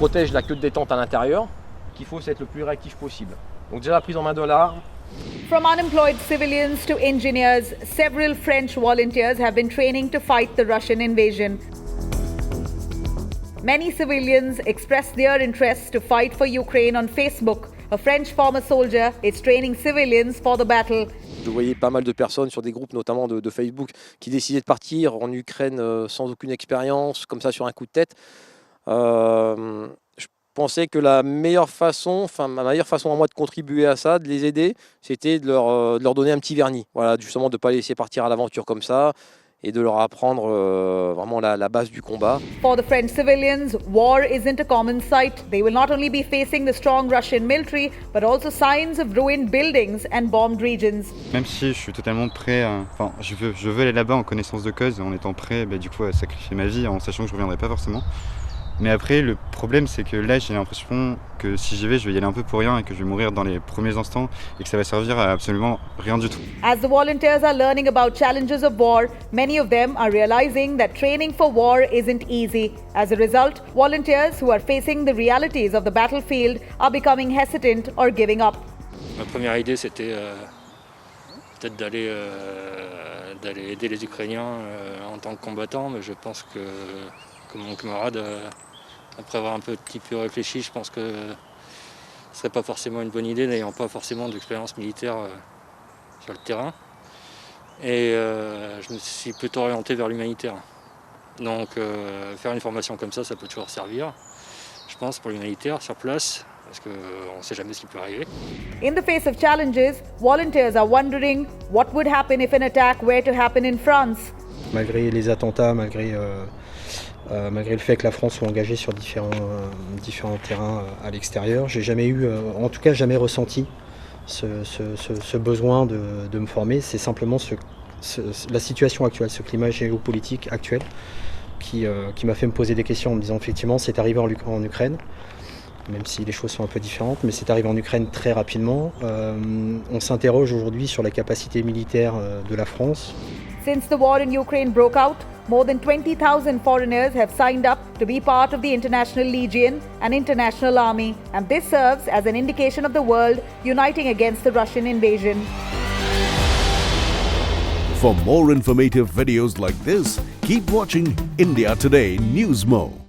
protège la queue de détente à l'intérieur, qu'il faut être le plus réactif possible. Donc déjà la prise en main de l'arme. From unemployed civilians to engineers, several French volunteers have been training to fight the Russian invasion. Many civilians expressed their interest to fight for Ukraine on Facebook. A French former soldier is training civilians for the battle. Je voyais pas mal de personnes sur des groupes notamment de Facebook qui décidaient de partir en Ukraine sans aucune expérience, comme ça sur un coup de tête. Je pensais que ma meilleure façon à moi de contribuer à ça, de les aider, c'était de leur donner un petit vernis. Voilà, justement de ne pas les laisser partir à l'aventure comme ça et de leur apprendre vraiment la base du combat. For the French civilians, war isn't a common sight. They will not only be facing the strong Russian military, but also signs of ruined buildings and bombed regions. Même si je suis totalement prêt, je veux aller là-bas en connaissance de cause, en étant prêt du coup à sacrifier ma vie, en sachant que je ne reviendrai pas forcément. Mais après, le problème, c'est que là, j'ai l'impression que si j'y vais, je vais y aller un peu pour rien et que je vais mourir dans les premiers instants et que ça va servir à absolument rien du tout. As the volunteers are learning about challenges of war, many of them are realizing that training for war isn't easy. As a result, volunteers who are facing the realities of the battlefield are becoming hesitant or giving up. Ma première idée, c'était peut-être d'aller aider les Ukrainiens en tant que combattant, mais je pense que mon camarade, après avoir un petit peu réfléchi, je pense que ce serait pas forcément une bonne idée, n'ayant pas forcément d'expérience militaire sur le terrain. Et je me suis plutôt orienté vers l'humanitaire. Donc faire une formation comme ça peut toujours servir, je pense, pour l'humanitaire sur place, parce qu'on ne sait jamais ce qui peut arriver. In the face of challenges, volunteers are wondering what would happen if an attack were to happen in France. Malgré les attentats, malgré le fait que la France soit engagée sur différents terrains à l'extérieur, j'ai jamais eu, en tout cas jamais ressenti ce besoin de me former. C'est simplement la situation actuelle, ce climat géopolitique actuel qui m'a fait me poser des questions en me disant effectivement c'est arrivé en Ukraine, même si les choses sont un peu différentes, mais c'est arrivé en Ukraine très rapidement. On s'interroge aujourd'hui sur la capacité militaire de la France. Since the war in Ukraine broke out, more than 20,000 foreigners have signed up to be part of the International Legion, an international army, and this serves as an indication of the world uniting against the Russian invasion. For more informative videos like this, keep watching India Today Newsmo.